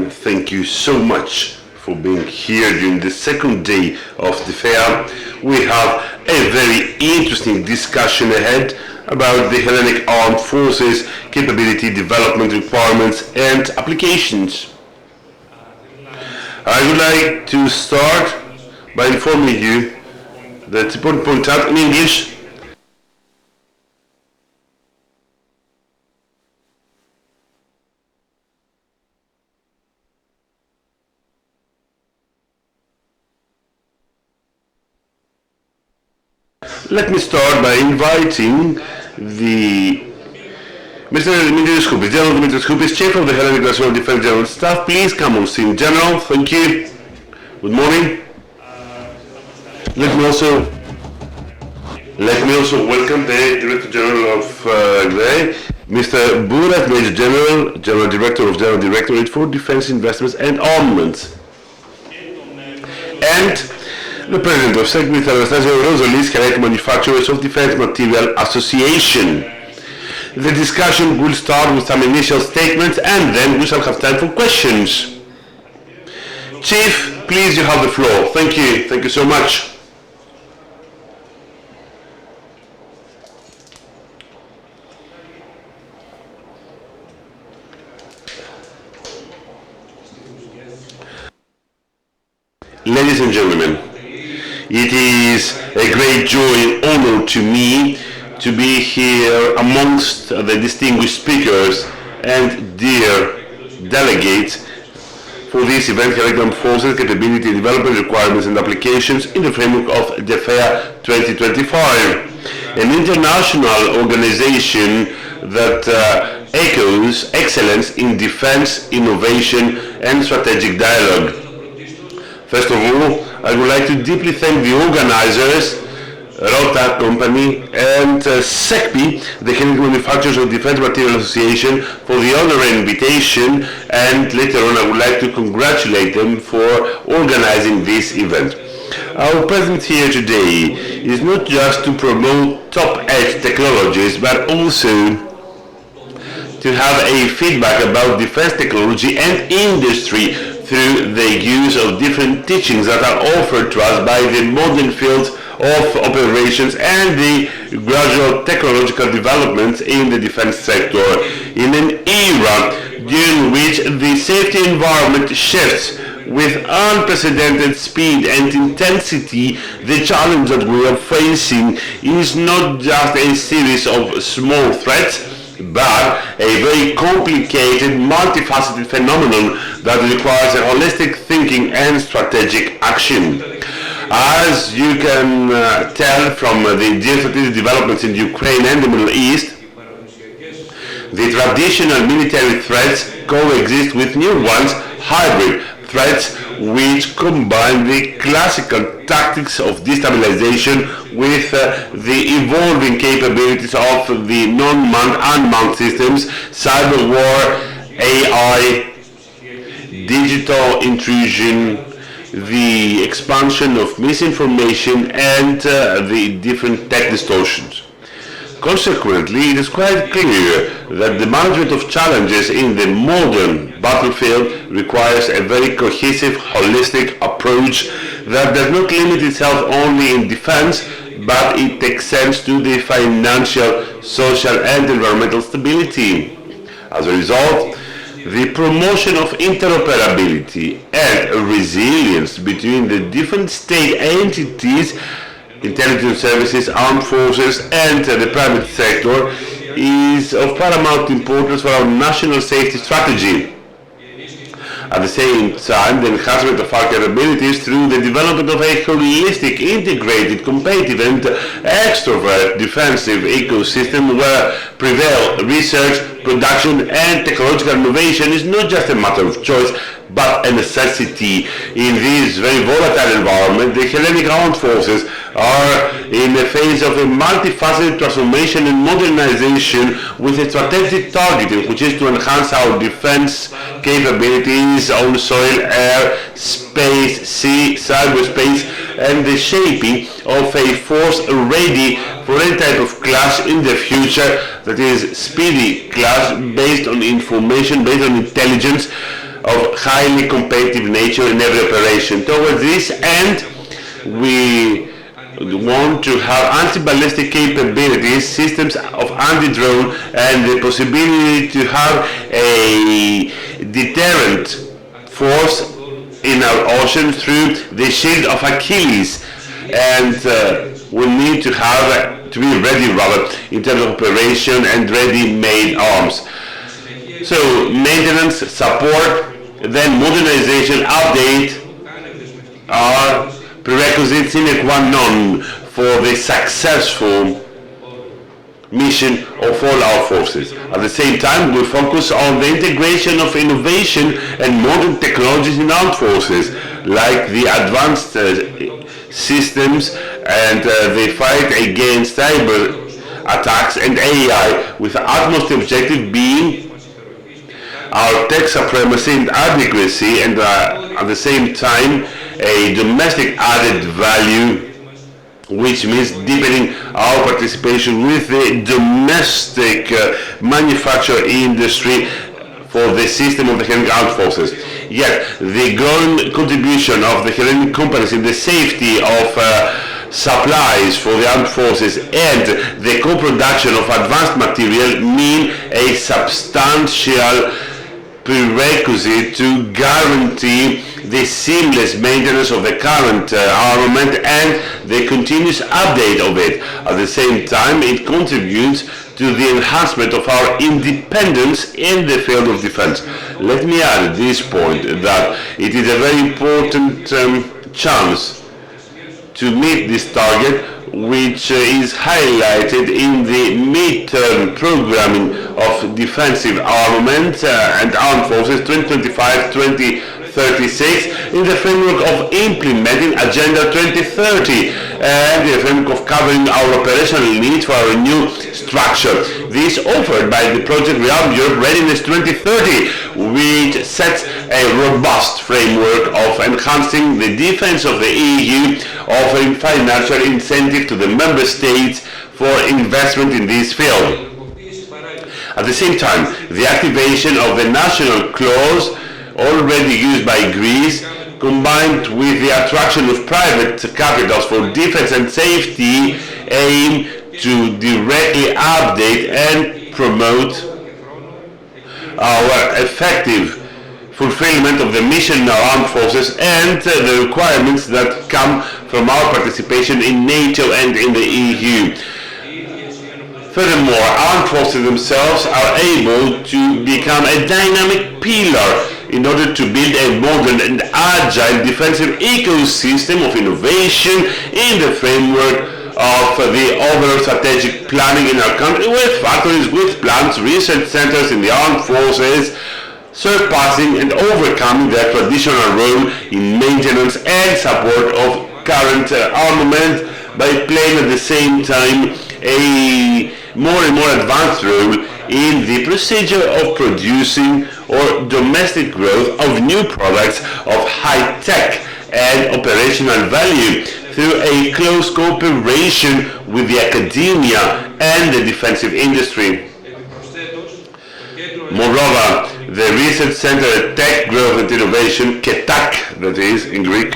Thank you so much for being here during the second day of the fair. We have a very interesting discussion ahead about the Hellenic Armed Forces capability development requirements and applications. I would like to start by informing you that it's important to point out in English Let me start by inviting Mr. Dimitrios, General Dimitrios Choupis, Chief of the Hellenic National Defense General Staff. Please come on scene, General. Thank you. Good morning. Let me also welcome the Director General of Mr. BOURAS, Major General, General Director of General Directorate for Defense Investments and Armaments, and the President of SEKPY, Anastasios, Rozolis, Hellenic Manufacturers of Defense Materiel Association. The discussion will start with some initial statements and then we shall have time for questions. Chief, please, you have the floor. Thank you. Thank you so much. Ladies and gentlemen, it is a great joy and honor to me to be here amongst the distinguished speakers and dear delegates for this event, Hellenic Armed Forces Capability Development Requirements and Applications in the framework of the FAIR 2025, an international organization that echoes excellence in defense, innovation and strategic dialogue. First of all, I would like to deeply thank the organizers, Rota Company and SEKPY, the Hellenic Manufacturers of Defense Materiel Association, for the honor and invitation, and later on I would like to congratulate them for organizing this event. Our presence here today is not just to promote top-edge technologies, but also to have a feedback about defense technology and industry through the use of different teachings that are offered to us by the modern fields of operations and the gradual technological developments in the defense sector. In an era during which the safety environment shifts with unprecedented speed and intensity, the challenge that we are facing is not just a series of small threats, but a very complicated, multifaceted phenomenon that requires a holistic thinking and strategic action. As you can tell from the geostrategic developments in Ukraine and the Middle East, the traditional military threats coexist with new ones, hybrid threats, which combine the classical tactics of destabilization with the evolving capabilities of the non-manned, unmanned systems, cyber war, AI, digital intrusion, the expansion of misinformation, and the different tech distortions. Consequently, it is quite clear that the management of challenges in the modern battlefield requires a very cohesive, holistic approach that does not limit itself only in defense, but it extends to the financial, social, and environmental stability. As a result, the promotion of interoperability and resilience between the different state entities, intelligence services, armed forces, and the private sector is of paramount importance for our national safety strategy. At the same time, the enhancement of our capabilities through the development of a holistic, integrated, competitive, and extrovert defensive ecosystem where prevail research, production, and technological innovation is not just a matter of choice, but a necessity. In this very volatile environment, the Hellenic Armed Forces are in a phase of a multifaceted transformation and modernization with a strategic target, which is to enhance our defense capabilities on soil, air, space, sea, cyberspace, and the shaping of a force ready for any type of clash in the future, that is speedy clash based on information, based on intelligence, of highly competitive nature in every operation. Towards this end, we want to have anti-ballistic capabilities, systems of anti-drone, and the possibility to have a deterrent force in our ocean through the shield of Achilles. And we need to have to be ready, rather, in terms of operation and ready-made arms. So maintenance, support, then modernization, update are prerequisites sine qua non for the successful mission of all our forces. At the same time, we focus on the integration of innovation and modern technologies in armed forces, like the advanced systems and the fight against cyber attacks and AI, with the utmost objective being our tech supremacy and adequacy, and at the same time a domestic added value, which means deepening our participation with the domestic manufacturing industry for the system of the Hellenic Armed Forces. Yet the growing contribution of the Hellenic companies in the safety of supplies for the armed forces and the co-production of advanced material mean a substantial prerequisite to guarantee the seamless maintenance of the current armament and the continuous update of it. At the same time, it contributes to the enhancement of our independence in the field of defense. Let me add at this point that it is a very important chance to meet this target, which is highlighted in the mid-term programming of defensive armament and armed forces 2025-2036 in the framework of implementing Agenda 2030 and the framework of covering our operational needs for our new structure. This offered by the project Rearm Europe Readiness 2030, which sets a robust framework of enhancing the defense of the EU, offering financial incentive to the member states for investment in this field. At the same time, the activation of the national clause already used by Greece, combined with the attraction of private capitals for defense and safety, aim to directly update and promote our effective fulfillment of the mission in our armed forces and the requirements that come from our participation in NATO and in the EU. Furthermore, armed forces themselves are able to become a dynamic pillar in order to build a modern and agile defensive ecosystem of innovation in the framework of the overall strategic planning in our country, with factories, with plants, research centers in the armed forces, surpassing and overcoming their traditional role in maintenance and support of current armament by playing at the same time a more and more advanced role in the procedure of producing or domestic growth of new products of high tech and operational value through a close cooperation with the academia and the defensive industry. Moreover, the Research Center Tech Growth and Innovation, KETAK, that is in Greek,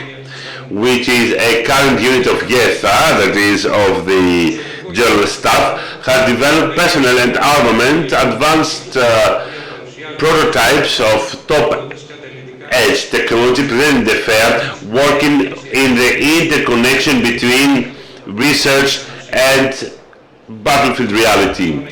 which is a current unit of GESA, that is of the General Staff, has developed personnel and armament, advanced prototypes of top-edge technology presented in the fair, working in the interconnection between research and battlefield reality.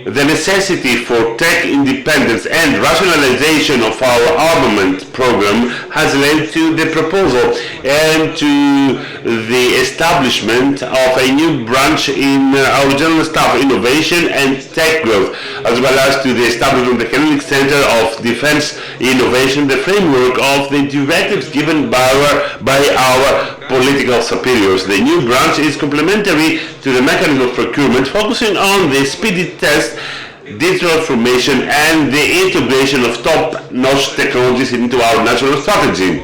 The necessity for tech independence and rationalization of our armament program has led to the proposal and to the establishment of a new branch in our General Staff, Innovation and Tech Growth, as well as to the establishment of the Hellenic Center of Defense Innovation, the framework of the directives given by our political superiors. The new branch is complementary to the mechanism of procurement, focusing on the speedy test, digital transformation, and the integration of top-notch technologies into our national strategy.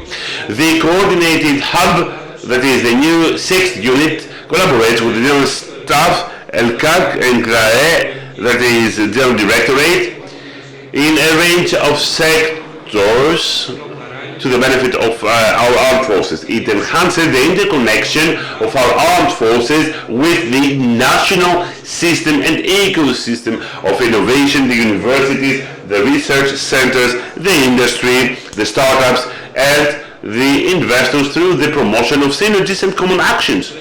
The coordinated hub, that is the new 6th unit, collaborates with the General Staff, LCAC, and GRAE, that is the General Directorate, in a range of sectors to the benefit of our armed forces. It enhances the interconnection of our armed forces with the national system and ecosystem of innovation, the universities, the research centers, the industry, the startups, and the investors through the promotion of synergies and common actions.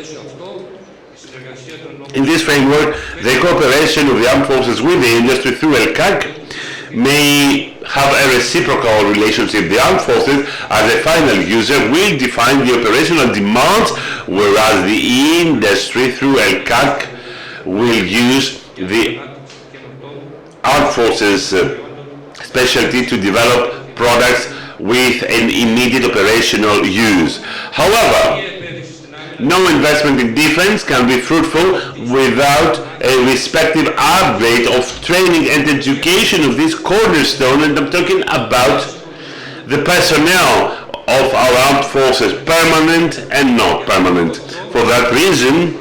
In this framework, the cooperation of the armed forces with the industry through ELCAC may have a reciprocal relationship. The armed forces, as a final user, will define the operational demands, whereas the industry through ELCAC will use the armed forces specialty to develop products with an immediate operational use. However, no investment in defense can be fruitful without a respective upgrade of training and education of this cornerstone, and I'm talking about the personnel of our armed forces, permanent and not permanent. For that reason,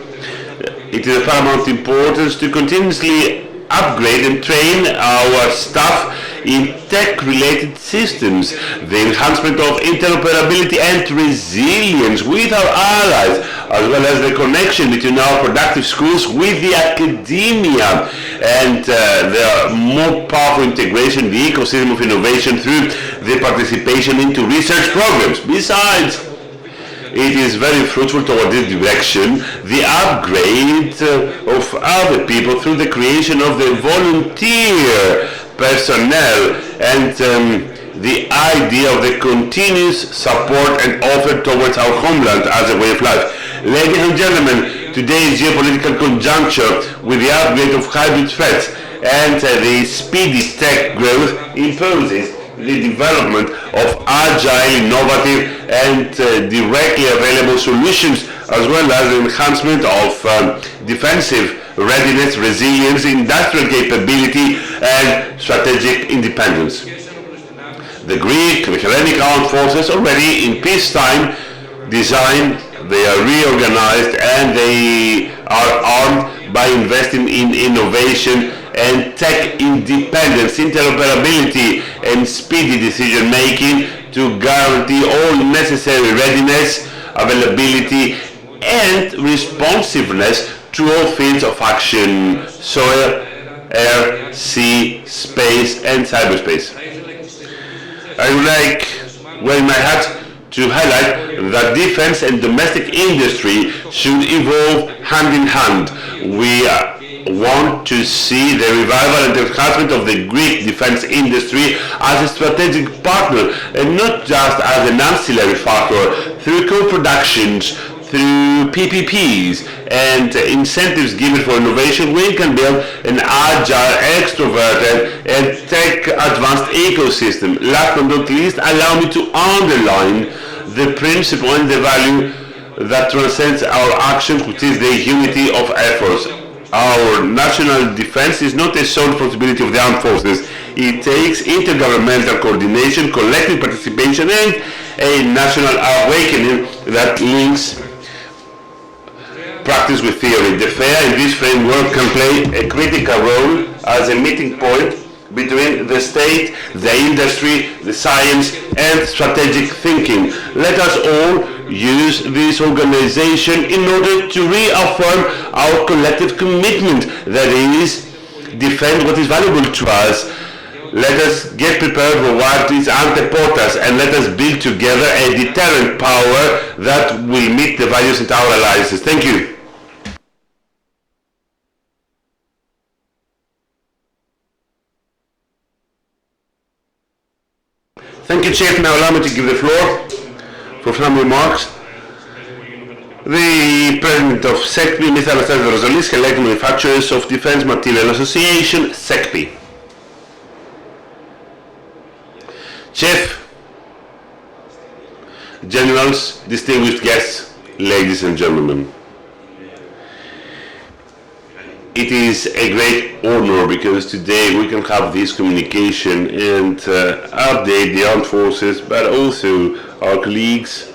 it is of paramount importance to continuously upgrade and train our staff in tech-related systems, the enhancement of interoperability and resilience with our allies, as well as the connection between our productive schools with the academia, and the more powerful integration in the ecosystem of innovation through the participation into research programs. Besides, it is very fruitful toward this direction, the upgrade of other people through the creation of the volunteer personnel and the idea of the continuous support and offer towards our homeland as a way of life. Ladies and gentlemen, today's geopolitical conjuncture with the upgrade of hybrid threats and the speedy tech growth imposes the development of agile, innovative, and directly available solutions, as well as the enhancement of defensive readiness, resilience, industrial capability, and strategic independence. The Hellenic Armed Forces already in peacetime design, they are reorganized, and they are armed by investing in innovation and tech independence, interoperability, and speedy decision making to guarantee all necessary readiness, availability, and responsiveness to all fields of action: soil, air, sea, space, and cyberspace. I would like, wearing my hat, to highlight that defense and domestic industry should evolve hand in hand. We want to see the revival and enhancement of the Greek defense industry as a strategic partner, and not just as an ancillary factor through co-productions, through PPPs, and incentives given for innovation. We can build an agile, extroverted, and tech-advanced ecosystem. Last but not least, allow me to underline the principle and the value that transcends our actions, which is the unity of efforts. Our national defense is not a sole responsibility of the armed forces. It takes intergovernmental coordination, collective participation, and a national awakening that links practice with theory. The fair in this framework can play a critical role as a meeting point between the state, the industry, the science, and strategic thinking. Let us all use this organization in order to reaffirm our collective commitment, that is, defend what is valuable to us. Let us get prepared for what is ante portas, and let us build together a deterrent power that will meet the values in our alliances. Thank you. Thank you, Chief. Now allow me to give the floor for some remarks. The President of SEKPY, Mr. Anastasios Rozolis, Hellenic Manufacturers of Defense Materiel Association, SEKPY. Chief, Generals, distinguished guests, ladies and gentlemen. It is a great honor because today we can have this communication and update the armed forces, but also our colleagues,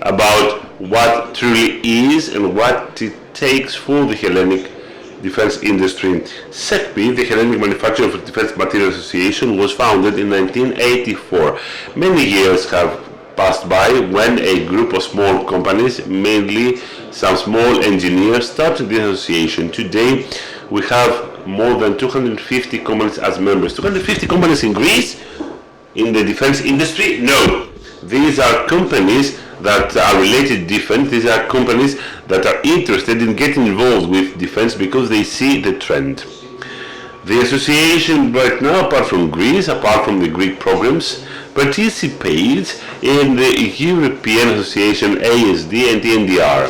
about what truly is and what it takes for the Hellenic defense industry. SEKPY, the Hellenic Manufacturer of Defense Material Association, was founded in 1984. Many years have passed by when a group of small companies, mainly some small engineers, started the association. Today we have more than 250 companies as members. 250 companies in Greece in the defense industry? No. These are companies that are related to defense. These are companies that are interested in getting involved with defense because they see the trend. The association right now, apart from Greece, apart from the Greek programs, participates in the European Association ASD and ENDR.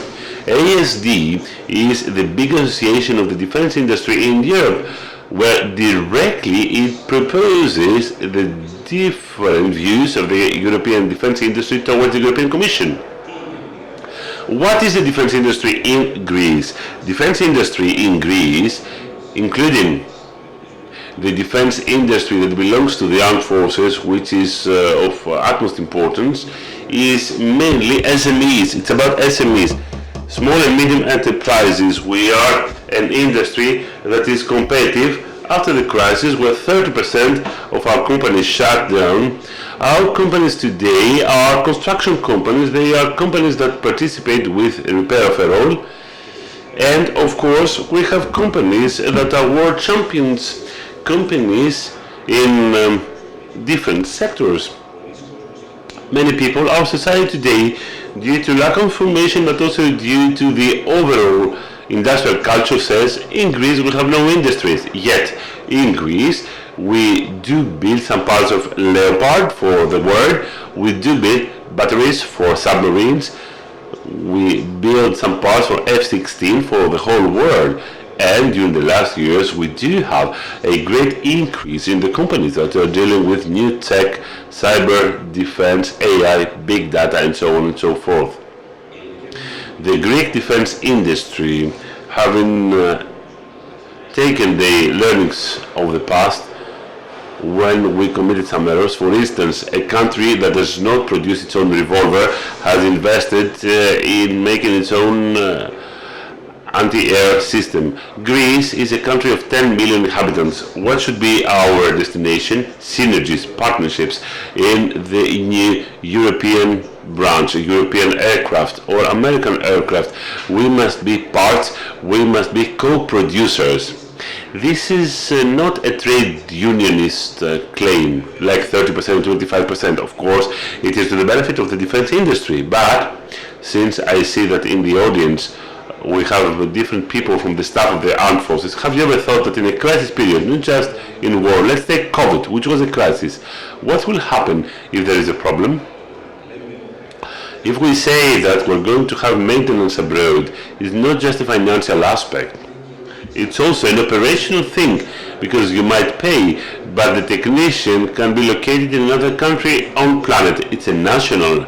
ASD is the big association of the defense industry in Europe, where directly it proposes the different views of the European defense industry towards the European Commission. What is the defense industry in Greece? Defense industry in Greece, including the defense industry that belongs to the armed forces, which is of utmost importance, is mainly SMEs. It's about SMEs, small and medium enterprises. We are an industry that is competitive after the crisis, where 30% of our companies shut down. Our companies today are construction companies. They are companies that participate with repair overall. And of course, we have companies that are world champions, companies in different sectors. Many people, our society today, due to lack of information, but also due to the overall industrial culture, says in Greece we have no industries. Yet in Greece we do build some parts of Leopard for the world, we do build batteries for submarines, we build some parts for F-16 for the whole world. And during the last years we do have a great increase in the companies that are dealing with new tech, cyber defense, AI, big data, and so on and so forth. The Greek defense industry, having taken the learnings of the past when we committed some errors, for instance, a country that does not produce its own revolver has invested in making its own anti-air system. Greece is a country of 10 million inhabitants. What should be our destination? Synergies, partnerships in the new European branch, European aircraft or American aircraft. We must be parts, we must be co-producers. This is not a trade unionist claim like 30%, 25%. Of course, it is to the benefit of the defense industry, but since I see that in the audience we have different people from the staff of the armed forces, have you ever thought that in a crisis period, not just in war, let's take COVID, which was a crisis, what will happen if there is a problem? If we say that we're going to have maintenance abroad, it's not just a financial aspect, it's also an operational thing, because you might pay, but the technician can be located in another country on planet. It's a national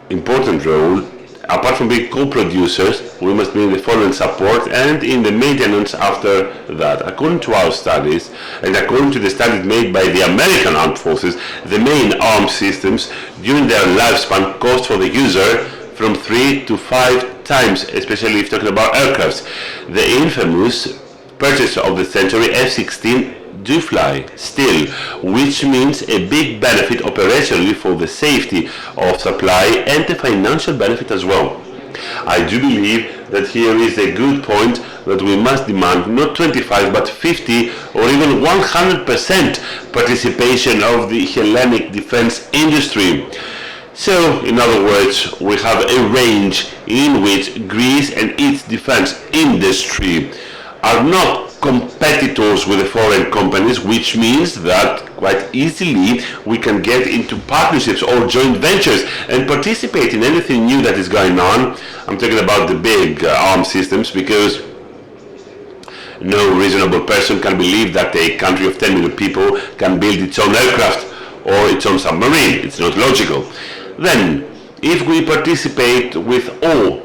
important role. Apart from being co-producers, we must be in the foreign support and in the maintenance after that. According to our studies, and according to the studies made by the American Armed Forces, the main armed systems during their lifespan cost for the user from 3 to 5 times, especially if talking about aircrafts. The infamous purchase of the century F-16 do fly still, which means a big benefit operationally for the safety of supply and a financial benefit as well. I do believe that here is a good point that we must demand not 25 but 50 or even 100% participation of the Hellenic defense industry. So, in other words, we have a range in which Greece and its defense industry are not competitors with the foreign companies, which means that quite easily we can get into partnerships or joint ventures and participate in anything new that is going on. I'm talking about the big armed systems, because no reasonable person can believe that a country of 10 million people can build its own aircraft or its own submarine. It's not logical. Then, if we participate with all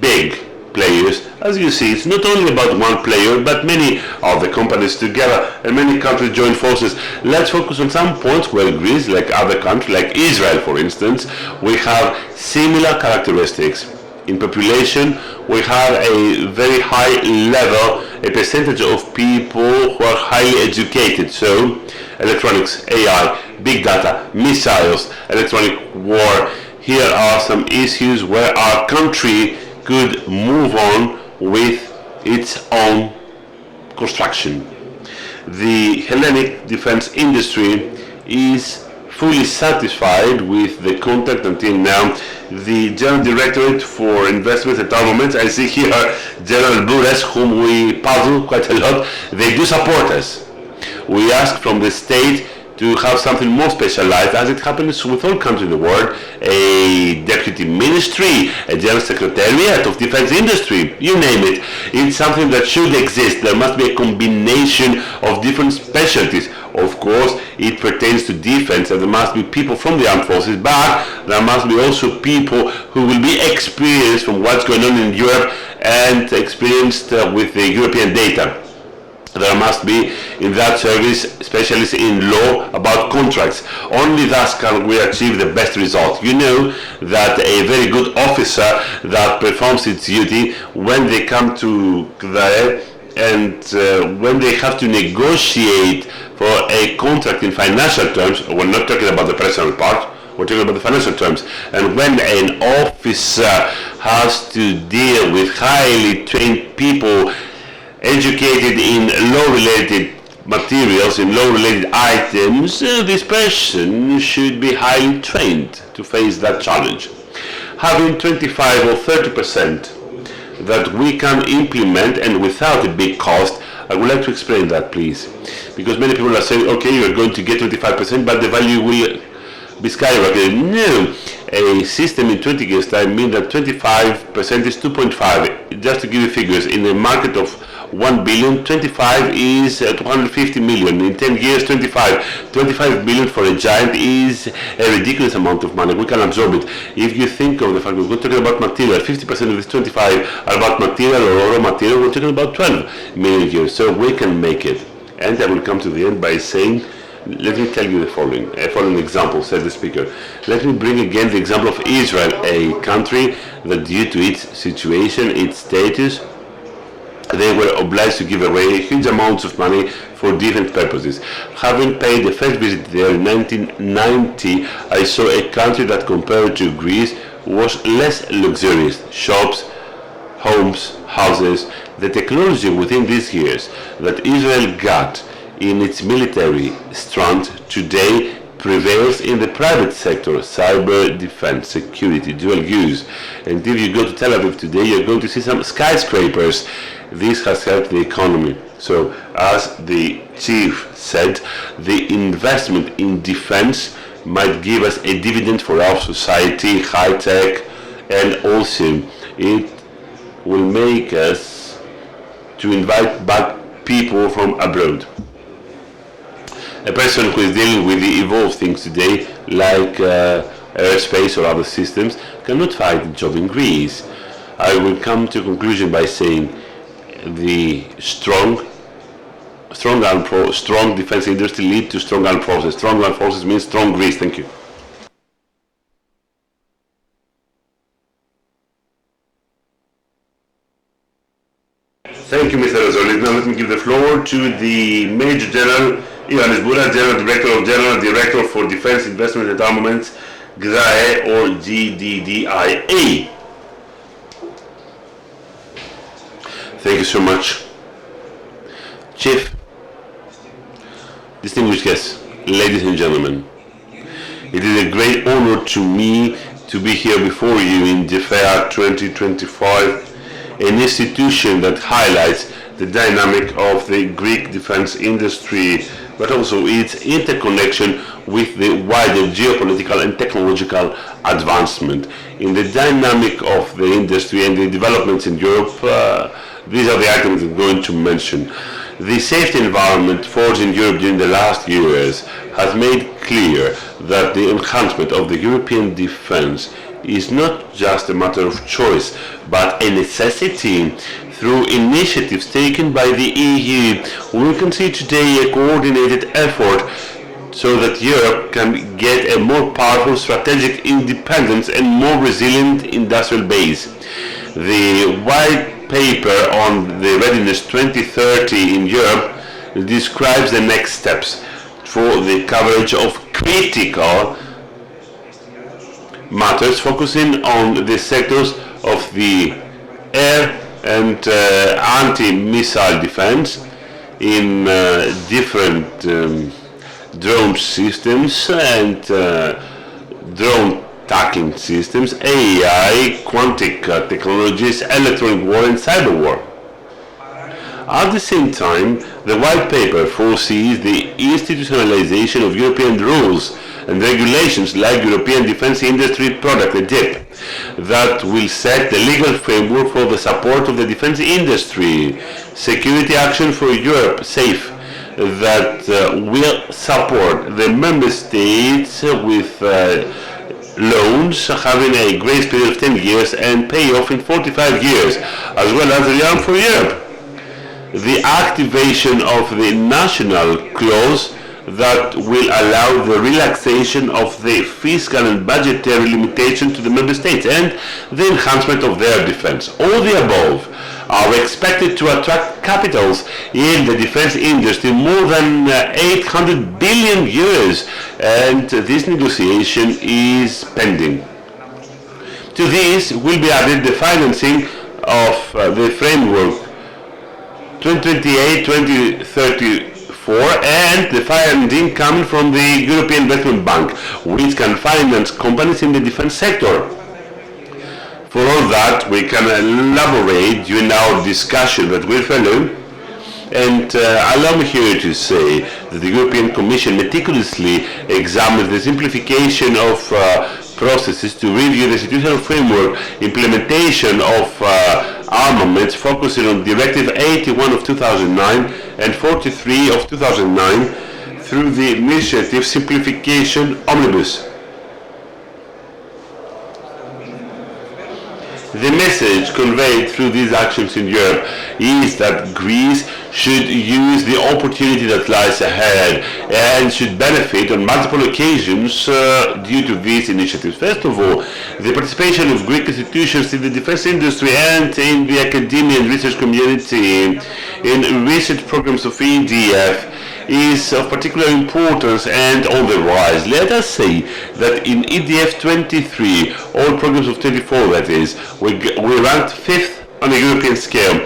big players, as you see, it's not only about one player, but many of the companies together and many countries join forces. Let's focus on some points where Greece, like other countries, like Israel for instance, we have similar characteristics. in population, we have a very high level, a percentage of people who are highly educated. So electronics, AI, big data, missiles, electronic war. Here are some issues where our country could move on with its own construction. The Hellenic defense industry is fully satisfied with the contact until now. The General Directorate for Investments and Armaments, I see here General BOURAS, whom we puzzle quite a lot, they do support us. We ask from the state to have something more specialized, as it happens with all countries in the world, a deputy ministry, a general secretariat of defense industry, you name it. It's something that should exist. There must be a combination of different specialties. Of course, it pertains to defense, and there must be people from the armed forces, but there must be also people who will be experienced from what's going on in Europe and experienced with the European data. There must be in that service specialists in law about contracts. Only thus can we achieve the best result. You know that a very good officer that performs its duty when they come to the and when they have to negotiate for a contract in financial terms, we're not talking about the personal part, we're talking about the financial terms. And when an officer has to deal with highly trained people educated in law-related materials, in law-related items, this person should be highly trained to face that challenge. Having 25 or 30% that we can implement and without a big cost, I would like to explain that, please. Because many people are saying, okay, you're going to get 25%, but the value will be skyrocketed. No, a system in 20 years time means that 25% is 2.5. Just to give you figures, in a market of 1 billion, 25 is 250 million. In 10 years, 25 billion for a giant is a ridiculous amount of money. We can absorb it. If you think of the fact that we're talking about material, 50% of this 25 are about material or raw material, we're talking about 12 million euros. So we can make it. And I will come to the end by saying, let me tell you the following. A following example, said the speaker. Let me bring again the example of Israel, a country that due to its situation, its status, they were obliged to give away huge amounts of money for different purposes. Having paid the first visit there in 1990, I saw a country that compared to Greece was less luxurious. Shops, homes, houses. The technology within these years that Israel got in its military strength today prevails in the private sector, cyber defense, security, dual use. And if you go to Tel Aviv today, you're going to see some skyscrapers. This has helped the economy. So, as the chief said, the investment in defense might give us a dividend for our society, high tech, and also it will make us to invite back people from abroad. A person who is dealing with the evolved things today, like airspace or other systems, cannot find a job in Greece. I will come to a conclusion by saying the strong defense industry lead to strong armed forces. Strong armed forces means strong Greece. Thank you. Thank you, Mr. Rozolis. Now let me give the floor to the Major General Ioannis, General Director for Defense Investment and Armaments, GDDIA or GDDIA. Thank you so much. Chief, distinguished guests, ladies and gentlemen, it is a great honor to me to be here before you in DFAIR 2025, an institution that highlights the dynamic of the Greek defense industry, but also its interconnection with the wider geopolitical and technological advancement. In the dynamic of the industry and the developments in Europe, these are the items I'm going to mention. The safety environment forged in Europe during the last years has made clear that the enhancement of the European defense is not just a matter of choice, but a necessity. Through initiatives taken by the EU, we can see today a coordinated effort so that Europe can get a more powerful strategic independence and more resilient industrial base. The white paper on the Readiness 2030 in Europe describes the next steps for the coverage of critical matters, focusing on the sectors of the air and anti-missile defense in different drone systems and drone tracking systems, AI, quantum technologies, electronic war and cyber war. At the same time, the white paper foresees the institutionalization of European rules and regulations like European Defence Industry Product, the DIP, that will set the legal framework for the support of the defence industry. Security Action for Europe, SAFE, that will support the member states with loans having a grace period of 10 years and pay off in 45 years, as well as the Rearm for Europe. The activation of the national clause that will allow the relaxation of the fiscal and budgetary limitations to the member states and the enhancement of their defense. All the above are expected to attract capitals in the defense industry more than 800 billion euros, and this negotiation is pending. To this will be added the financing of the framework 2028-2034 and the funding coming from the European Investment Bank, which can finance companies in the defense sector. For all that, we can elaborate during our discussion that will follow, and allow me here to say that the European Commission meticulously examines the simplification of processes to review the institutional framework, implementation of armaments, focusing on Directive 81 of 2009 and 43 of 2009 through the initiative Simplification Omnibus. The message conveyed through these actions in Europe is that Greece should use the opportunity that lies ahead and should benefit on multiple occasions due to these initiatives. First of all, the participation of Greek institutions in the defense industry and in the academia and research community in recent programs of EDF is of particular importance and on the rise. Let us say that in EDF 23, all programs of 24 that is, we ranked 5th on a European scale,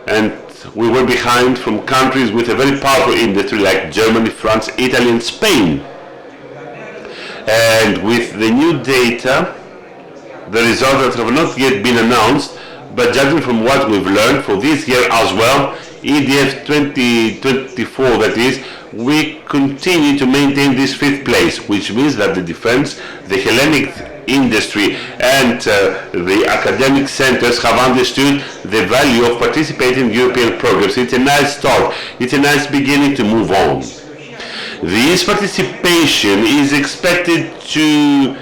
and we were behind from countries with a very powerful industry like Germany, France, Italy and Spain. And with the new data, the results that have not yet been announced, but judging from what we've learned for this year as well, EDF 2024 that is, we continue to maintain this 5th place, which means that the defense, the Hellenic industry and the academic centers have understood the value of participating in European programs. It's a nice start, it's a nice beginning to move on. This participation is expected to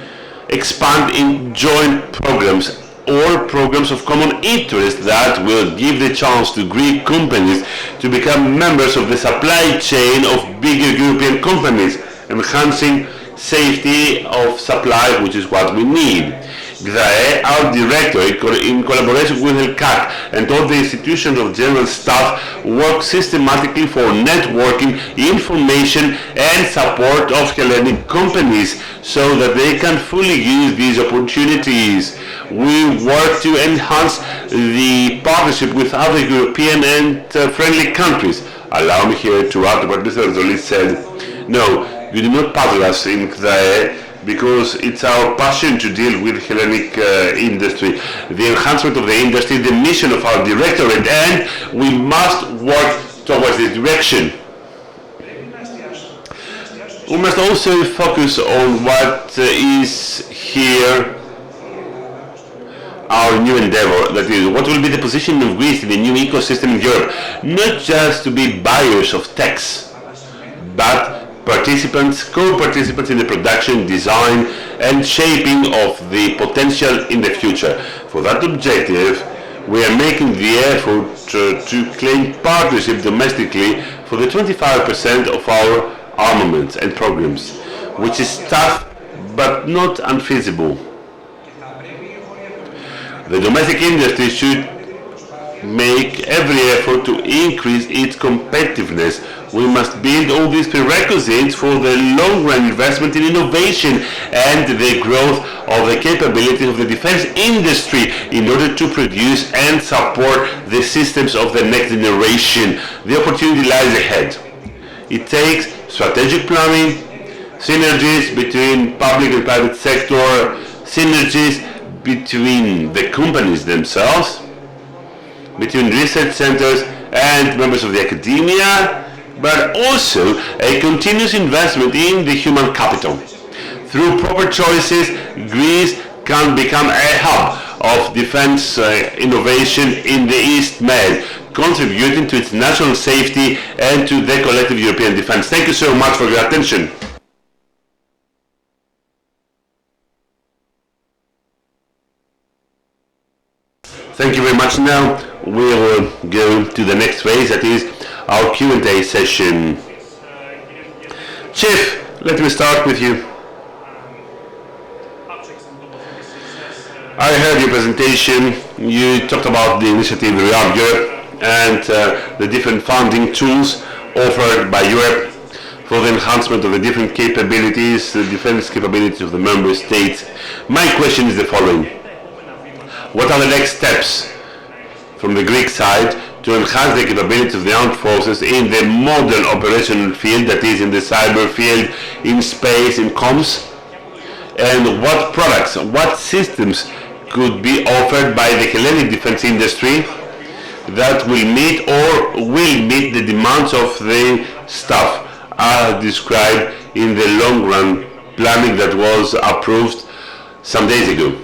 expand in joint programs or programs of common interest that will give the chance to Greek companies to become members of the supply chain of bigger European companies, enhancing safety of supply, which is what we need. GDDIA, our Directorate, in collaboration with HELCAC and all the institutions of general staff, work systematically for networking, information and support of Hellenic companies so that they can fully use these opportunities. We work to enhance the partnership with other European and friendly countries. Allow me here to add what Mr. Rozolis said. No, you do not puzzle us in GDDIA, because it's our passion to deal with Hellenic industry, the enhancement of the industry, the mission of our Directorate, and we must work towards this direction. We must also focus on what is here our new endeavor, that is, what will be the position of Greece in the new ecosystem in Europe, not just to be buyers of techs, but participants, co-participants in the production, design and shaping of the potential in the future. For that objective, we are making the effort to claim partnership domestically for the 25% of our armaments and programs, which is tough but not unfeasible. The domestic industry should make every effort to increase its competitiveness. We must build all these prerequisites for the long-run investment in innovation and the growth of the capabilities of the defense industry in order to produce and support the systems of the next generation. The opportunity lies ahead. It takes strategic planning, synergies between public and private sector, synergies between the companies themselves, between research centers and members of the academia, but also a continuous investment in the human capital. Through proper choices, Greece can become a hub of defense innovation in the East Med, contributing to its national safety and to the collective European defense. Thank you so much for your attention. Thank you very much. Now we will go to the next phase, that is our Q&A session. Chief, let me start with you. I heard your presentation. You talked about the initiative Rearm Europe and the different funding tools offered by Europe for the enhancement of the different capabilities, the defense capabilities of the member states. My question is the following. What are the next steps from the Greek side to enhance the capabilities of the armed forces in the modern operational field, that is in the cyber field, in space, in comms? And what products, what systems could be offered by the Hellenic defense industry that will meet the demands of the staff as described in the long-run planning that was approved some days ago?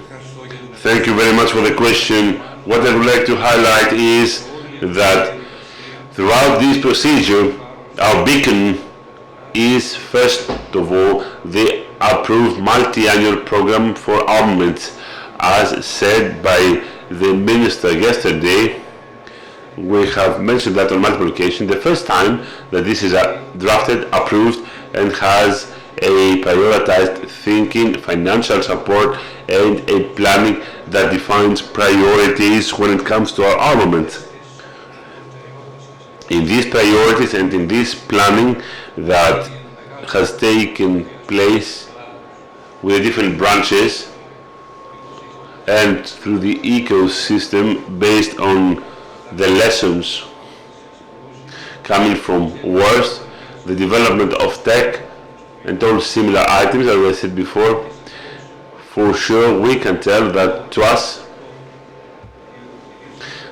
Thank you very much for the question. What I would like to highlight is that throughout this procedure, our beacon is first of all the approved multi-annual program for armaments. As said by the minister yesterday, we have mentioned that on multiple occasions, the first time that this is drafted, approved, and has a prioritized thinking, financial support, and a planning that defines priorities when it comes to our armament. In these priorities and in this planning that has taken place with the different branches and through the ecosystem based on the lessons coming from wars, the development of tech, and all similar items, as I said before, for sure we can tell that to us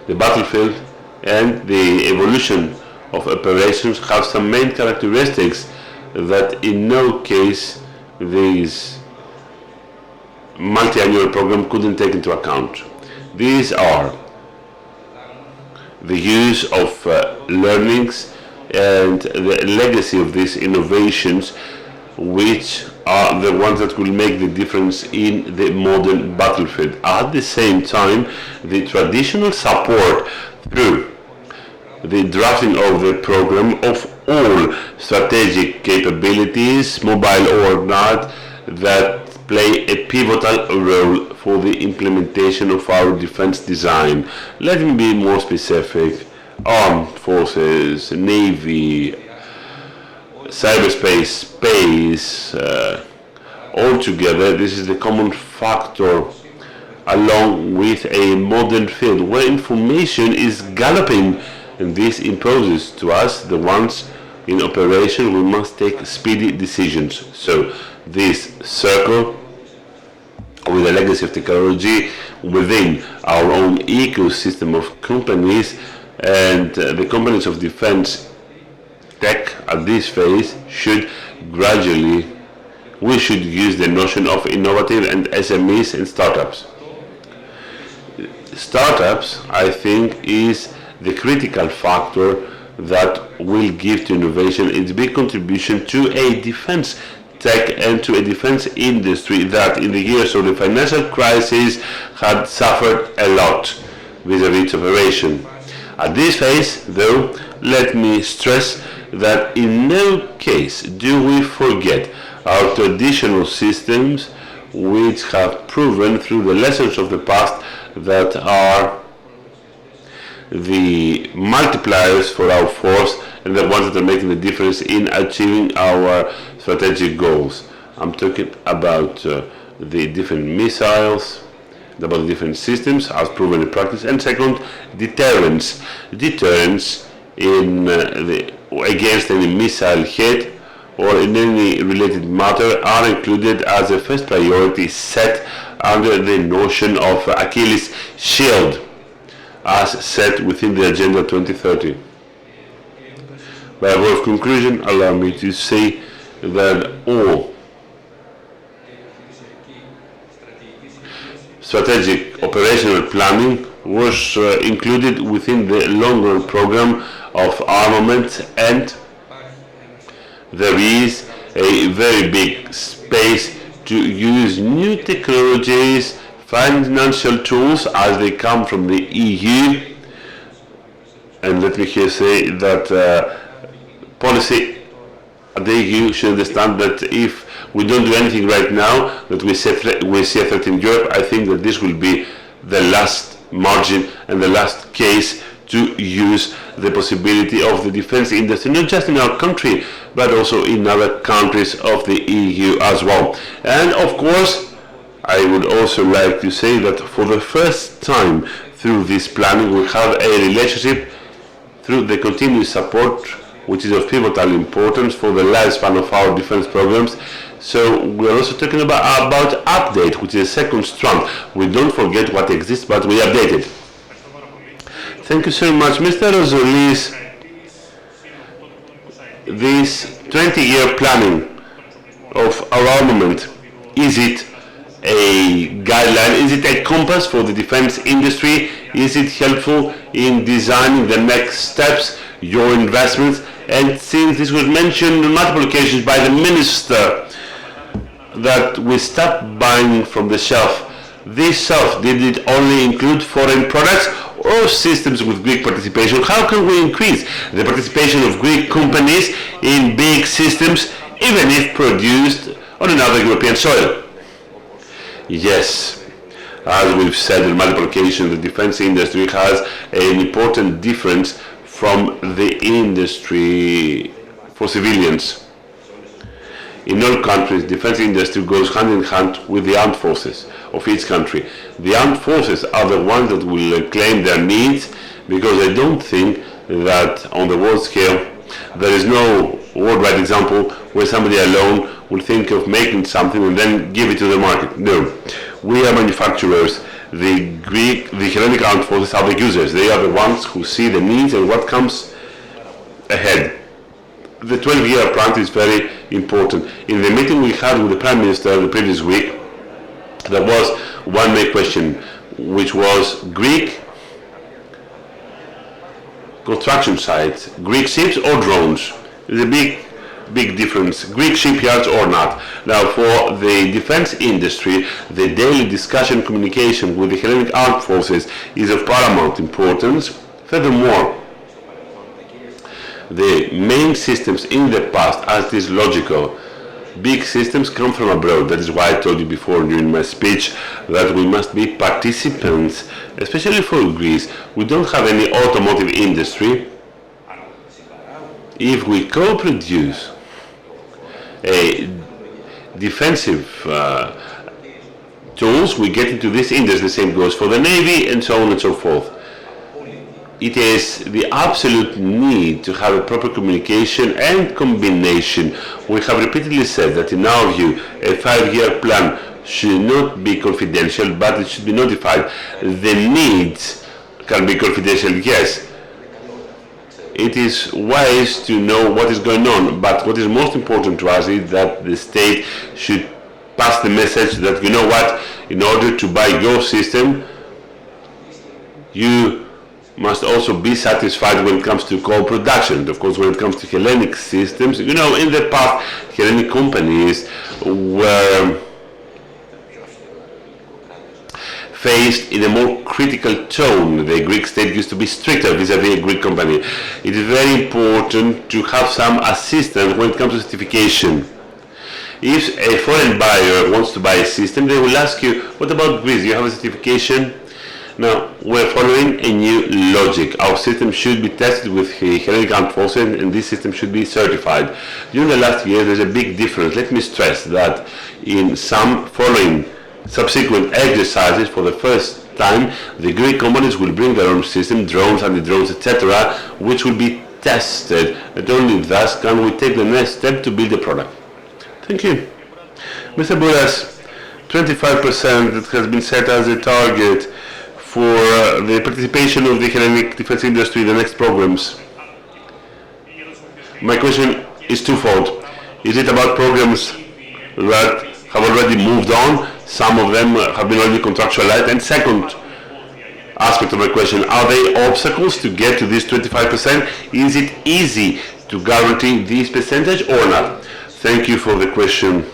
the battlefield and the evolution of operations have some main characteristics that in no case this multi-annual program couldn't take into account. These are the use of learnings and the legacy of these innovations, which are the ones that will make the difference in the modern battlefield. At the same time, the traditional support through the drafting of the program of all strategic capabilities, mobile or not, that play a pivotal role for the implementation of our defense design. Let me be more specific. Armed forces, Navy, cyberspace, space, all together, this is the common factor along with a modern field where information is galloping, and this imposes to us, the ones in operation, we must take speedy decisions. So this circle with the legacy of technology within our own ecosystem of companies and the companies of defense tech at this phase should gradually, we should use the notion of innovative and SMEs and startups. Startups, I think, is the critical factor that will give to innovation its big contribution to a defense tech and to a defense industry that in the years of the financial crisis had suffered a lot vis-a-vis its operation. At this phase, though, let me stress that in no case do we forget our traditional systems, which have proven through the lessons of the past that are the multipliers for our force and the ones that are making the difference in achieving our strategic goals. I'm talking about the different missiles, about the different systems as proven in practice, and second, deterrence. Deterrence in against any missile hit or in any related matter are included as a first priority set under the notion of Achilles' shield as set within the Agenda 2030. By way of conclusion, allow me to say that all strategic operational planning was included within the long-run program of armaments, and there is a very big space to use new technologies, financial tools as they come from the EU. And let me here say that policy at the EU should understand that if we don't do anything right now, that we see a threat in Europe, I think that this will be the last margin and the last case to use the possibility of the defense industry, not just in our country, but also in other countries of the EU as well. And of course, I would also like to say that for the first time through this planning, we have a relationship through the continuous support, which is of pivotal importance for the lifespan of our defense programs. So we're also talking about update, which is a second strand. We don't forget what exists, but we update it. Thank you so much, Mr. Rozolis. This 20-year planning of our armament, is it a guideline? Is it a compass for the defense industry? Is it helpful in designing the next steps, your investments? And since this was mentioned on multiple occasions by the minister, that we stop buying from the shelf. This shelf, did it only include foreign products or systems with Greek participation? How can we increase the participation of Greek companies in big systems, even if produced on another European soil? Yes, as we've said on multiple occasions, the defense industry has an important difference from the industry for civilians. In all countries, defense industry goes hand in hand with the armed forces of each country. The armed forces are the ones that will claim their needs, because I don't think that on the world scale there is no worldwide example where somebody alone will think of making something and then give it to the market. No, we are manufacturers. The Hellenic Armed Forces are the users. They are the ones who see the needs and what comes ahead. The 12-year plan is very important. In the meeting we had with the Prime Minister the previous week, there was one main question, which was Greek construction sites, Greek ships or drones. There's a big difference, Greek shipyards or not. Now, for the defense industry, the daily discussion communication with the Hellenic Armed Forces is of paramount importance. Furthermore, the main systems in the past, as it is logical, big systems come from abroad. That is why I told you before during my speech that we must be participants, especially for Greece. We don't have any automotive industry. If we co-produce a defensive tools, we get into this industry. The same goes for the Navy and so on and so forth. It is the absolute need to have a proper communication and combination. We have repeatedly said that in our view, a 5-year plan should not be confidential, but it should be notified. The needs can be confidential, yes. It is wise to know what is going on, but what is most important to us is that the state should pass the message that, you know what, in order to buy your system, you must also be satisfied when it comes to co-production. Of course, when it comes to Hellenic systems, you know, in the past, Hellenic companies were faced in a more critical tone. The Greek state used to be stricter vis-à-vis a Greek company. It is very important to have some assistance when it comes to certification. If a foreign buyer wants to buy a system, they will ask you, what about Greece? Do you have a certification? Now, we're following a new logic. Our system should be tested with the Hellenic Armed Forces, and this system should be certified. During the last year, there's a big difference. Let me stress that in some following subsequent exercises, for the first time, the Greek companies will bring their own system, drones, anti-drones, etc., which will be tested. And only thus can we take the next step to build a product. Thank you. Mr. BOURAS, 25% that has been set as a target for the participation of the Hellenic defense industry in the next programs. My question is twofold. Is it about programs that have already moved on? Some of them have been already contractualized. And second aspect of my question, are there obstacles to get to this 25%? Is it easy to guarantee this percentage or not? Thank you for the question.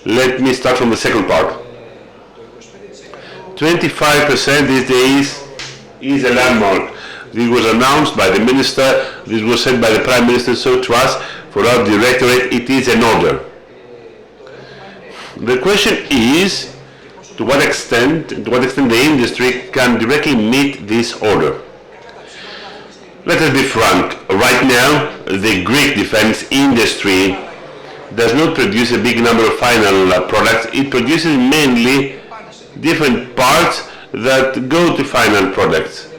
Let me start from the second part. 25% these days is a landmark. This was announced by the minister, this was said by the Prime Minister, so to us, for our Directorate, it is an order. The question is, to what extent the industry can directly meet this order. Let us be frank, right now, the Greek defense industry does not produce a big number of final products. It produces mainly different parts that go to final products.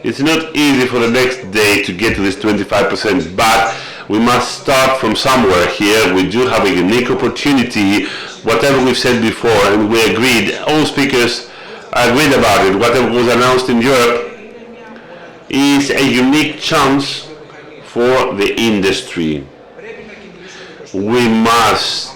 It's not easy for the next day to get to this 25%, but we must start from somewhere here. We do have a unique opportunity, whatever we've said before, and we agreed, all speakers agreed about it, whatever was announced in Europe is a unique chance for the industry. We must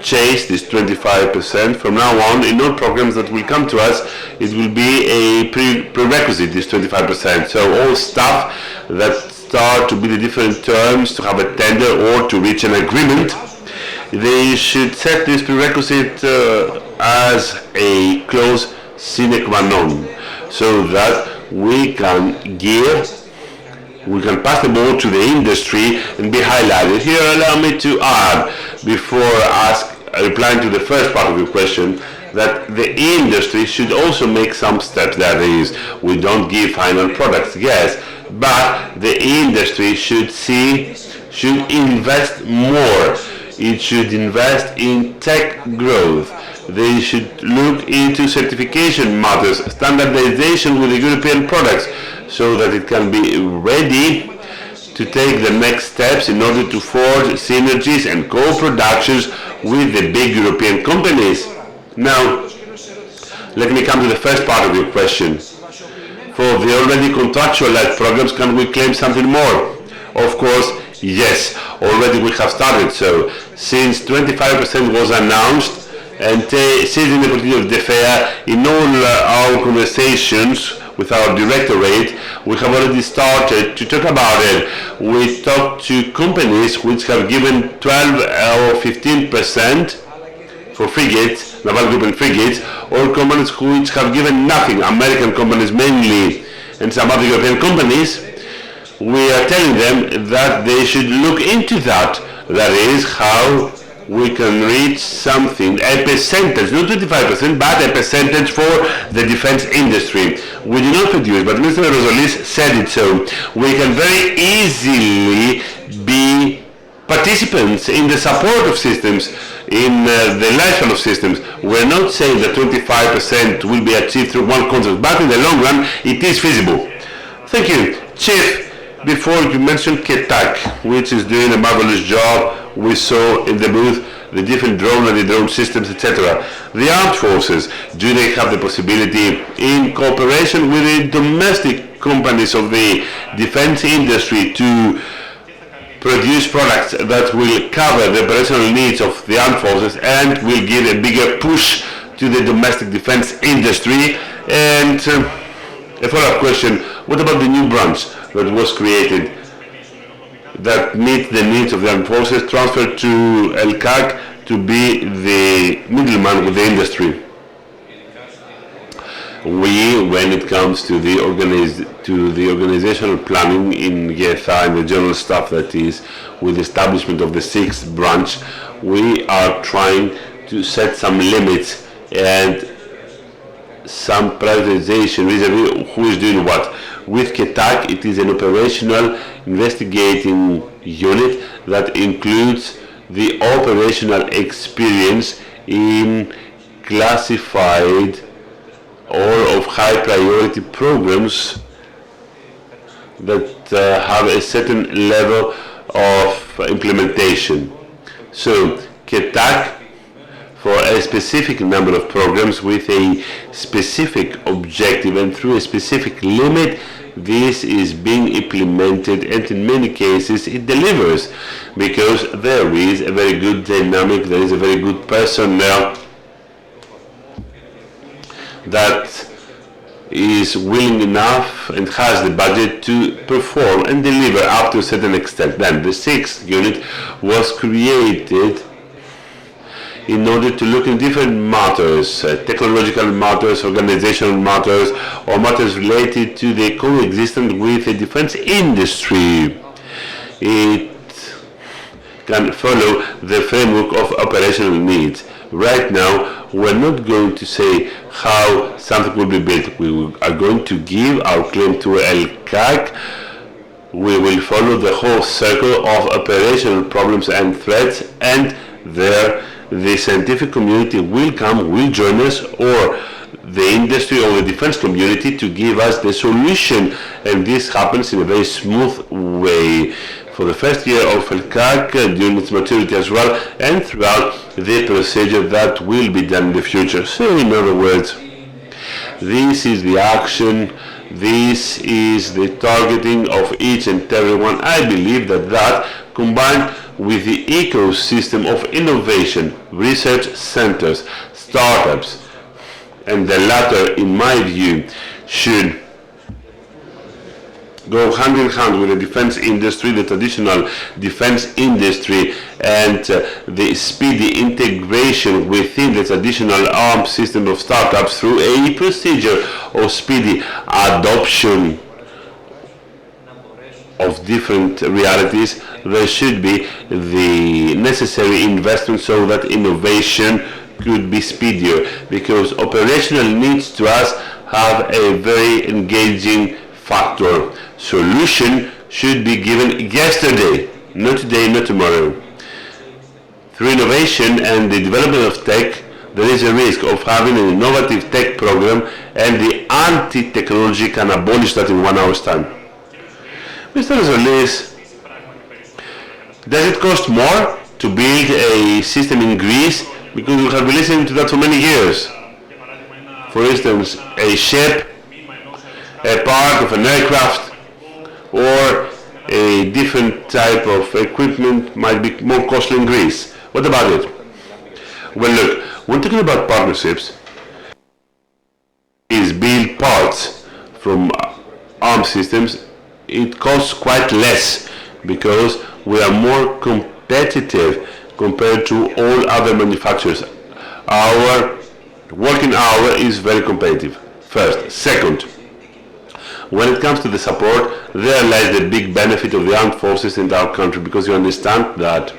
chase this 25%. From now on, in all programs that will come to us, it will be a prerequisite, this 25%. So all staff that start to be the different terms to have a tender or to reach an agreement, they should set this prerequisite as a clause sine qua non, so that we can pass the ball to the industry and be highlighted. Here, allow me to add, before replying to the first part of your question, that the industry should also make some steps. That is, we don't give final products, yes, but the industry should invest more. It should invest in tech growth. They should look into certification matters, standardization with the European products, so that it can be ready to take the next steps in order to forge synergies and co-productions with the big European companies. Now, let me come to the first part of your question. For the already contractualized programs, can we claim something more? Of course, yes. Already we have started so. Since 25% was announced, and seizing the opportunity of the fair, in all our conversations with our Directorate, we have already started to talk about it. We talked to companies which have given 12 or 15% for frigates, naval group and frigates, or companies which have given nothing, American companies mainly, and some other European companies. We are telling them that they should look into that. That is how we can reach something, a percentage, not 25%, but a percentage for the defense industry. We do not produce, but Mr. Rozolis said it so. We can very easily be participants in the support of systems, in the lifespan of systems. We're not saying that 25% will be achieved through one contract, but in the long run, it is feasible. Thank you. Chief, before you mentioned Ketak, which is doing a marvelous job. We saw in the booth the different drone and the drone systems, etc. The armed forces, do they have the possibility, in cooperation with the domestic companies of the defense industry, to produce products that will cover the operational needs of the armed forces and will give a bigger push to the domestic defense industry? And a follow-up question, what about the new branch that was created that meets the needs of the armed forces, transferred to LCAC to be the middleman with the industry? when it comes to the organizational planning in GDDIA and the general staff, that is, with the establishment of the 6th branch, we are trying to set some limits and some prioritization vis-a-vis who is doing what. With KETAC, it is an operational investigating unit that includes the operational experience in classified or of high priority programs that have a certain level of implementation. So KETAC, for a specific number of programs with a specific objective and through a specific limit, this is being implemented, and in many cases it delivers, because there is a very good dynamic, there is a very good personnel that is willing enough and has the budget to perform and deliver up to a certain extent. Then the 6th unit was created in order to look in different matters, technological matters, organizational matters, or matters related to the coexistence with the defense industry. It can follow the framework of operational needs. Right now, we're not going to say how something will be built. We are going to give our claim to LCAC. We will follow the whole circle of operational problems and threats, and there the scientific community will come, will join us, or the industry or the defense community, to give us the solution, and this happens in a very smooth way for the first year of LCAC, during its maturity as well, and throughout the procedure that will be done in the future. So in other words, this is the action, this is the targeting of each and everyone. I believe that combined with the ecosystem of innovation, research centers, startups, and the latter, in my view, should go hand in hand with the defense industry, the traditional defense industry, and the speedy integration within the traditional armed system of startups through a procedure of speedy adoption of different realities. There should be the necessary investment so that innovation could be speedier, because operational needs to us have a very engaging factor. Solution should be given yesterday, not today, not tomorrow. Through innovation and the development of tech, there is a risk of having an innovative tech program and the anti-technology can abolish that in 1 hour's time. Mr. Rozolis, does it cost more to build a system in Greece? Because we have been listening to that for many years. For instance, a ship, a part of an aircraft, or a different type of equipment might be more costly in Greece. What about it? Well, look, when talking about partnerships, is build parts from armed systems, it costs quite less because we are more competitive compared to all other manufacturers. Our working hour is very competitive, first. Second, when it comes to the support, there lies the big benefit of the armed forces in our country, because you understand that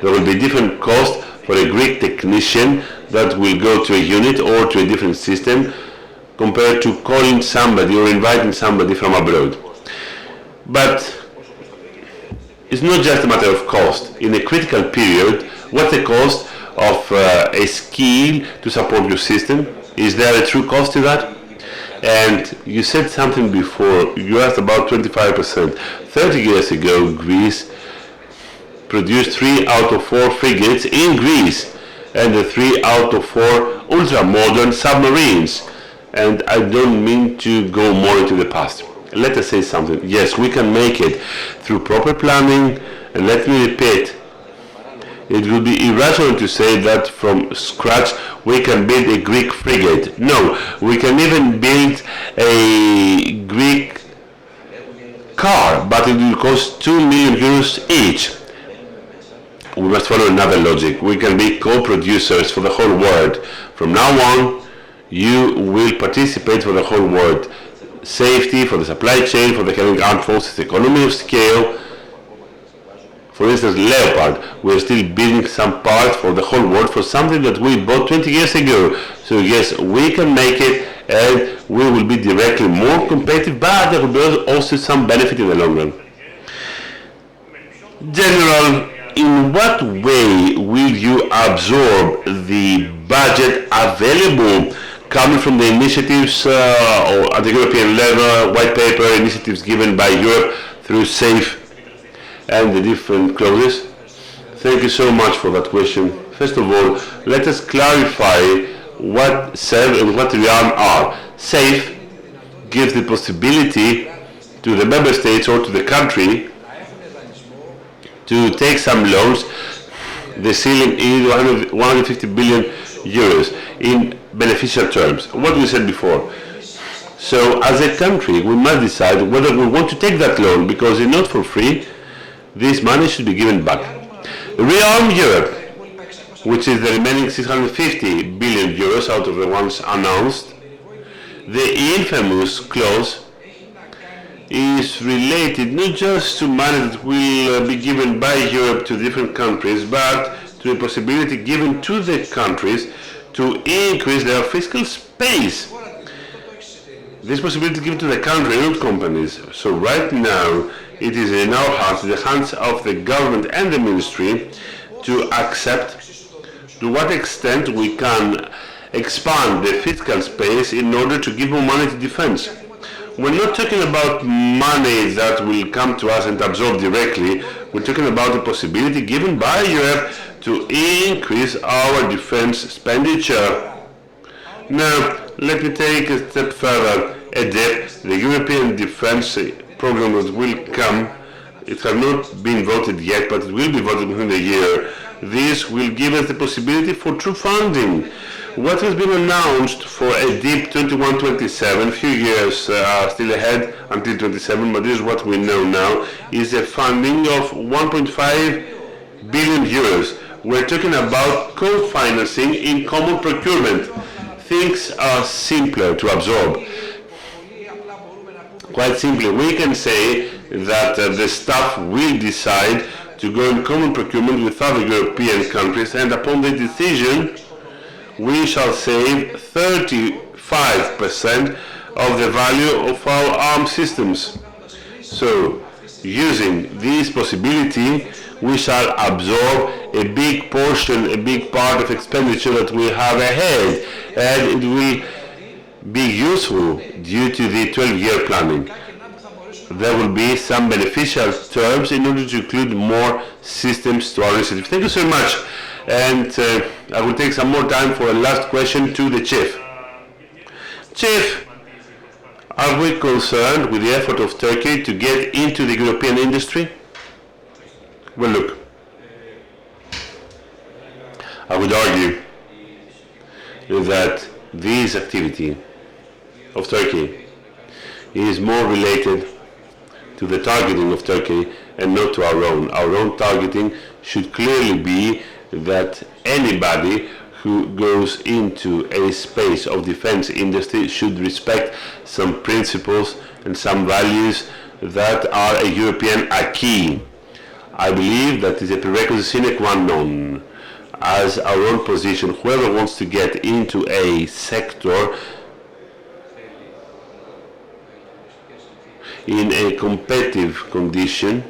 there will be different costs for a Greek technician that will go to a unit or to a different system compared to calling somebody or inviting somebody from abroad. But it's not just a matter of cost. In a critical period, what's the cost of a skill to support your system? Is there a true cost to that? And you said something before, you asked about 25%. 30 years ago, Greece produced 3 out of 4 frigates in Greece and the 3 out of 4 ultra-modern submarines. And I don't mean to go more into the past. Let us say something. Yes, we can make it through proper planning, and let me repeat, it would be irrational to say that from scratch we can build a Greek frigate. No, we can even build a Greek car, but it will cost 2 million euros each. We must follow another logic. We can be co-producers for the whole world. From now on, you will participate for the whole world. Safety, for the supply chain, for the Hellenic Armed Forces, economy of scale. For instance, Leopard, we're still building some parts for the whole world for something that we bought 20 years ago. So yes, we can make it, and we will be directly more competitive, but there will be also some benefit in the long run. General, in what way will you absorb the budget available coming from the initiatives or at the European level, white paper initiatives given by Europe through SAFE and the different clauses? Thank you so much for that question. First of all, let us clarify what SAFE and what REARM are. SAFE gives the possibility to the member states or to the country to take some loans. The ceiling is 150 billion euros in beneficial terms, what we said before. So as a country, we must decide whether we want to take that loan, because it's not for free. This money should be given back. REARM Europe, which is the remaining 650 billion euros out of the ones announced, the infamous clause is related not just to money that will be given by Europe to different countries, but to the possibility given to the countries to increase their fiscal space. This possibility given to the country, not companies. So right now, it is in our hands, the hands of the government and the ministry, to accept to what extent we can expand the fiscal space in order to give more money to defense. We're not talking about money that will come to us and absorb directly. We're talking about the possibility given by Europe to increase our defense expenditure. Now, let me take a step further. EDEP, the European Defense Program that will come, it has not been voted yet, but it will be voted within the year. This will give us the possibility for true funding. What has been announced for EDIP 21-27, few years are still ahead until 27, but this is what we know now, is a funding of 1.5 billion euros. We're talking about co-financing in common procurement. Things are simpler to absorb. Quite simply, we can say that the staff will decide to go in common procurement with other European countries, and upon the decision, we shall save 35% of the value of our armed systems. So, using this possibility, we shall absorb a big portion, a big part of expenditure that we have ahead, and it will be useful due to the 12-year planning. There will be some beneficial terms in order to include more systems to our initiative. Thank you so much. And I will take some more time for a last question to the Chief. Chief, are we concerned with the effort of Turkey to get into the European industry? Well, look, I would argue that this activity of Turkey is more related to the targeting of Turkey and not to our own. Our own targeting should clearly be that anybody who goes into a space of defense industry should respect some principles and some values that are a European acquis. I believe that is a prerequisite sine qua non. As our own position, whoever wants to get into a sector in a competitive condition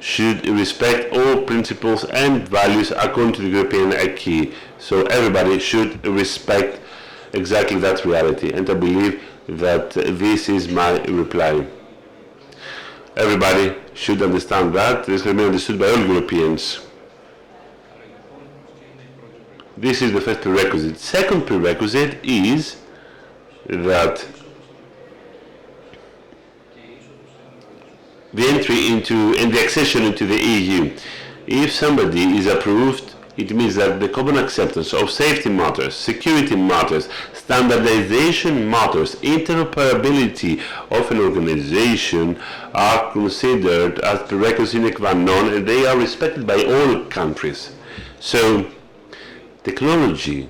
should respect all principles and values according to the European acquis. So everybody should respect exactly that reality, and I believe that this is my reply. Everybody should understand that. This can be understood by all Europeans. This is the first prerequisite. Second prerequisite is that the entry into and the accession into the EU. If somebody is approved, it means that the common acceptance of safety matters, security matters, standardization matters, interoperability of an organization are considered as prerequisites sine qua non, and they are respected by all countries. So, technology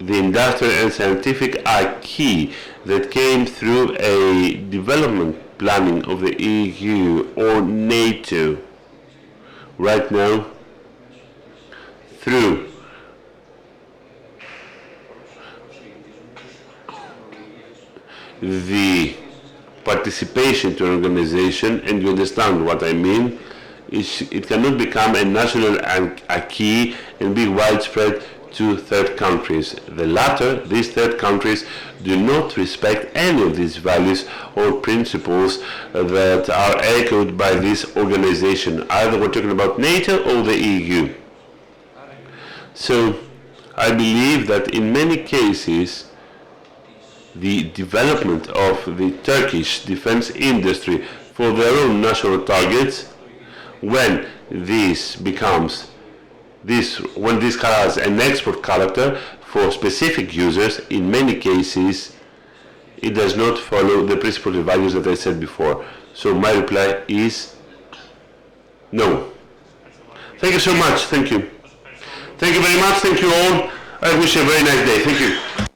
the industrial and scientific acquis that came through a development planning of the EU or NATO right now through the participation to an organization, and you understand what I mean, it cannot become a national acquis and be widespread to third countries. The latter, these third countries, do not respect any of these values or principles that are echoed by this organization. Either we're talking about NATO or the EU. So I believe that in many cases the development of the Turkish defense industry for their own national targets, when this has an export character for specific users, in many cases it does not follow the principles and values that I said before. So my reply is no. Thank you so much. Thank you. Thank you very much. Thank you all. I wish you a very nice day. Thank you.